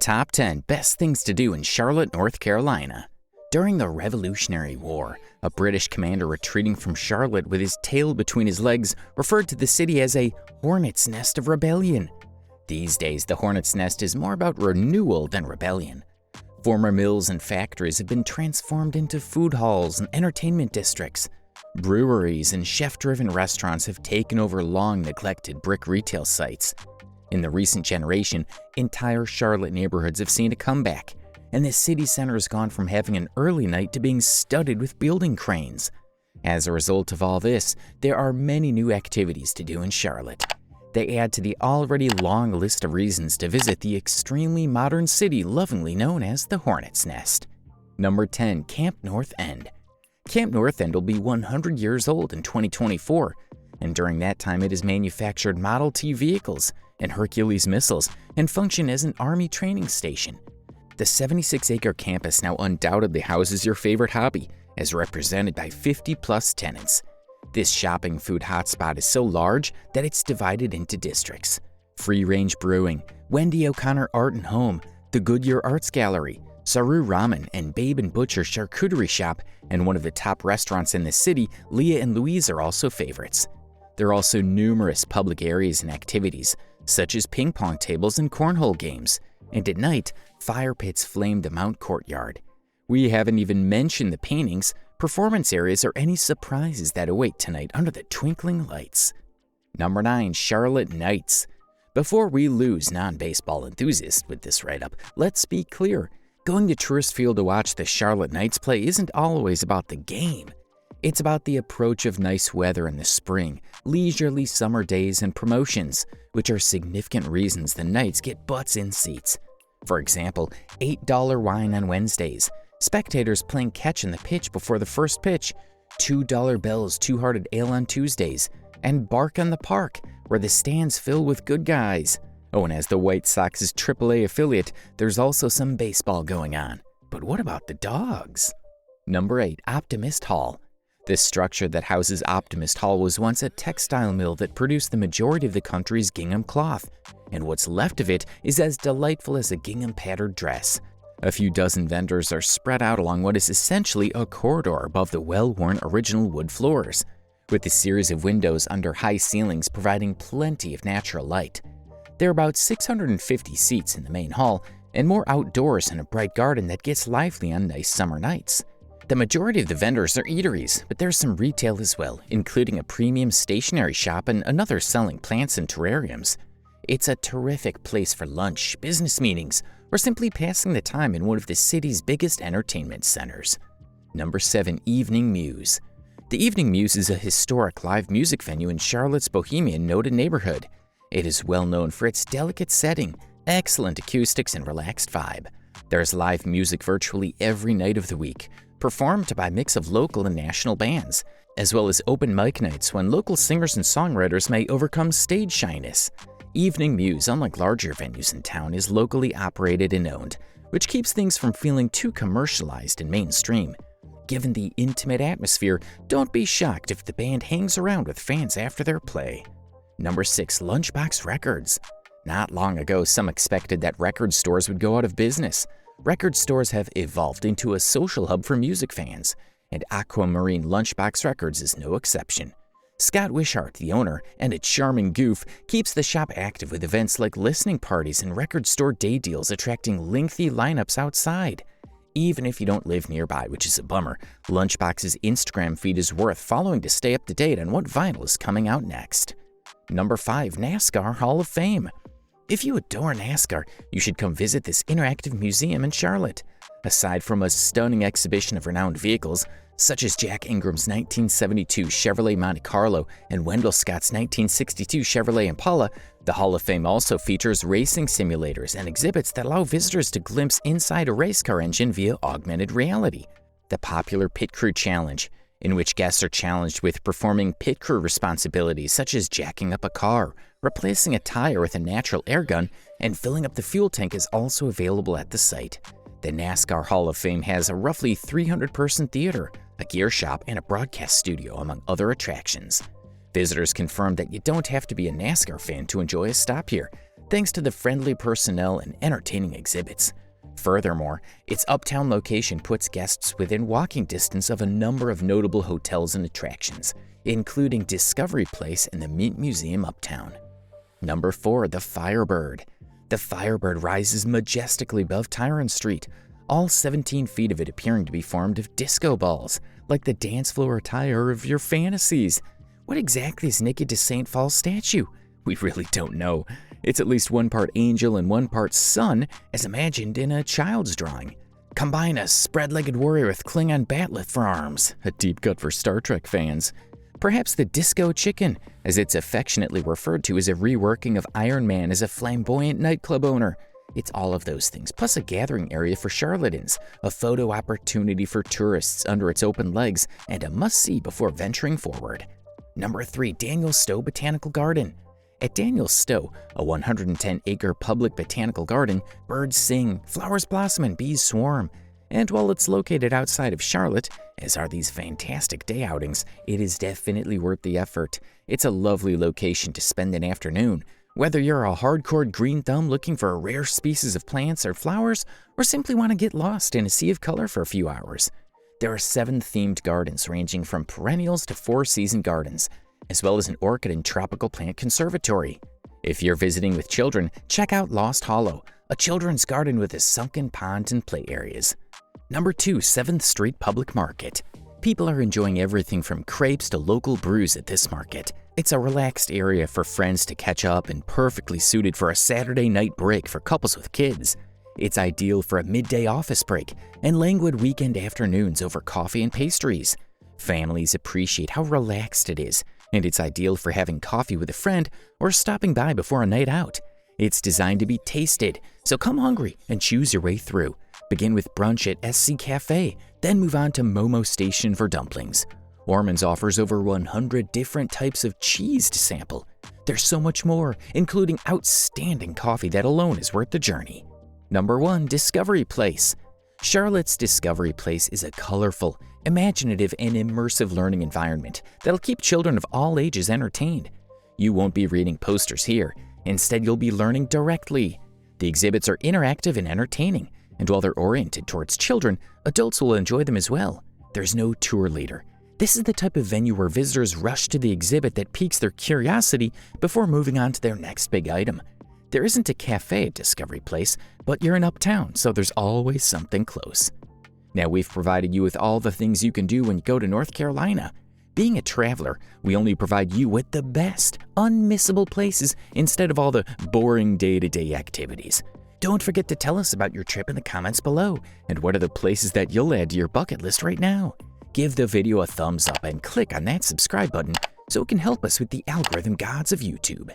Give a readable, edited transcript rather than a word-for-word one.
Top 10 Best Things to Do in Charlotte, North Carolina. During the Revolutionary War, a British commander retreating from Charlotte with his tail between his legs referred to the city as a hornet's nest of rebellion. These days, the hornet's nest is more about renewal than rebellion. Former mills and factories have been transformed into food halls and entertainment districts. Breweries and chef-driven restaurants have taken over long-neglected brick retail sites. In the recent generation, entire Charlotte neighborhoods have seen a comeback, and the city center has gone from having an early night to being studded with building cranes. As a result of all this, there are many new activities to do in Charlotte. They add to the already long list of reasons to visit the extremely modern city lovingly known as the Hornet's Nest. Number 10. Camp North End. Camp North End will be 100 years old in 2024, and during that time it has manufactured Model T vehicles and Hercules missiles and function as an Army training station. The 76-acre campus now undoubtedly houses your favorite hobby, as represented by 50-plus tenants. This shopping food hotspot is so large that it's divided into districts: Free Range Brewing, Wendy O'Connor Art and Home, the Goodyear Arts Gallery, Saru Ramen and Babe and Butcher Charcuterie Shop, and one of the top restaurants in the city, Leah and Louise, are also favorites. There are also numerous public areas and activities, such as ping pong tables and cornhole games, and at night, fire pits flame the Mount Courtyard. We haven't even mentioned the paintings, performance areas, or any surprises that await tonight under the twinkling lights. Number 9. Charlotte Knights. Before we lose non-baseball enthusiasts with this write-up, let's be clear. Going to Tourist Field to watch the Charlotte Knights play isn't always about the game. It's about the approach of nice weather in the spring, leisurely summer days, and promotions, which are significant reasons the Knights get butts in seats. For example, $8 wine on Wednesdays, spectators playing catch in the pitch before the first pitch, $2 Bell's Two-Hearted Ale on Tuesdays, and Bark on the Park, where the stands fill with good guys. Oh, and as the White Sox's AAA affiliate, there's also some baseball going on. But what about the dogs? Number 8. Optimist Hall. This structure that houses Optimist Hall was once a textile mill that produced the majority of the country's gingham cloth, and what's left of it is as delightful as a gingham-patterned dress. A few dozen vendors are spread out along what is essentially a corridor above the well-worn original wood floors, with a series of windows under high ceilings providing plenty of natural light. There are about 650 seats in the main hall, and more outdoors in a bright garden that gets lively on nice summer nights. The majority of the vendors are eateries, but there's some retail as well, including a premium stationery shop and another selling plants and terrariums. It's a terrific place for lunch, business meetings, or simply passing the time in one of the city's biggest entertainment centers. Number 7. Evening Muse. The Evening Muse is a historic live music venue in Charlotte's bohemian noted neighborhood. It is well known for its delicate setting, excellent acoustics, and relaxed vibe. There's live music virtually every night of the week, performed by a mix of local and national bands, as well as open mic nights when local singers and songwriters may overcome stage shyness. Evening Muse, unlike larger venues in town, is locally operated and owned, which keeps things from feeling too commercialized and mainstream. Given the intimate atmosphere, don't be shocked if the band hangs around with fans after their play. Number 6. Lunchbox Records. Not long ago, some expected that record stores would go out of business. Record stores have evolved into a social hub for music fans, and Aquamarine Lunchbox Records is no exception. Scott Wishart, the owner, and a charming goof, keeps the shop active with events like listening parties and record store day deals attracting lengthy lineups outside. Even if you don't live nearby, which is a bummer, Lunchbox's Instagram feed is worth following to stay up to date on what vinyl is coming out next. Number 5. NASCAR Hall of Fame. If you adore NASCAR, you should come visit this interactive museum in Charlotte. Aside from a stunning exhibition of renowned vehicles, such as Jack Ingram's 1972 Chevrolet Monte Carlo and Wendell Scott's 1962 Chevrolet Impala, the Hall of Fame also features racing simulators and exhibits that allow visitors to glimpse inside a race car engine via augmented reality. The popular Pit Crew Challenge, in which guests are challenged with performing pit crew responsibilities such as jacking up a car, replacing a tire with a natural air gun, and filling up the fuel tank, is also available at the site. The NASCAR Hall of Fame has a roughly 300-person theater, a gear shop, and a broadcast studio, among other attractions. Visitors confirm that you don't have to be a NASCAR fan to enjoy a stop here. thanks to the friendly personnel and entertaining exhibits. Furthermore, its uptown location puts guests within walking distance of a number of notable hotels and attractions, including Discovery Place and the Mint Museum uptown. Number 4. The Firebird. The Firebird rises majestically above Tyrone Street, all 17 feet of it appearing to be formed of disco balls, like the dance floor attire of your fantasies. What exactly is Nikki DeSaint Paul's statue? We really don't know. It's at least one part angel and one part sun, as imagined in a child's drawing. Combine a spread-legged warrior with Klingon bat'leth for arms, a deep cut for Star Trek fans. Perhaps the Disco Chicken, as it's affectionately referred to as a reworking of Iron Man as a flamboyant nightclub owner. It's all of those things, plus a gathering area for charlatans, a photo opportunity for tourists under its open legs, and a must-see before venturing forward. Number 3. Daniel Stowe Botanical Garden. At Daniel Stowe, a 110-acre public botanical garden, birds sing, flowers blossom, and bees swarm. And while it's located outside of Charlotte, as are these fantastic day outings, it is definitely worth the effort. It's a lovely location to spend an afternoon, whether you're a hardcore green thumb looking for a rare species of plants or flowers, or simply want to get lost in a sea of color for a few hours. There are 7 themed gardens ranging from perennials to 4-season gardens, as well as an orchid and tropical plant conservatory. If you're visiting with children, check out Lost Hollow, a children's garden with a sunken pond and play areas. Number 2. 7th Street Public Market. People are enjoying everything from crepes to local brews at this market. It's a relaxed area for friends to catch up and perfectly suited for a Saturday night break for couples with kids. It's ideal for a midday office break and languid weekend afternoons over coffee and pastries. Families appreciate how relaxed it is, and it's ideal for having coffee with a friend or stopping by before a night out. It's designed to be tasted, so come hungry and choose your way through. Begin with brunch at SC Cafe, then move on to Momo Station for dumplings. Ormond's offers over 100 different types of cheese to sample. There's so much more, including outstanding coffee that alone is worth the journey. Number 1. Discovery Place. Charlotte's Discovery Place is a colorful, imaginative, and immersive learning environment that'll keep children of all ages entertained. You won't be reading posters here. Instead, you'll be learning directly. The exhibits are interactive and entertaining, and while they're oriented towards children, adults will enjoy them as well. There's no tour leader. This is the type of venue where visitors rush to the exhibit that piques their curiosity before moving on to their next big item. There isn't a cafe at Discovery Place, but you're in Uptown, so there's always something close. Now, we've provided you with all the things you can do when you go to North Carolina. Being a traveler, we only provide you with the best, unmissable places instead of all the boring day-to-day activities. Don't forget to tell us about your trip in the comments below, and what are the places that you'll add to your bucket list right now. Give the video a thumbs up and click on that subscribe button so it can help us with the algorithm gods of YouTube.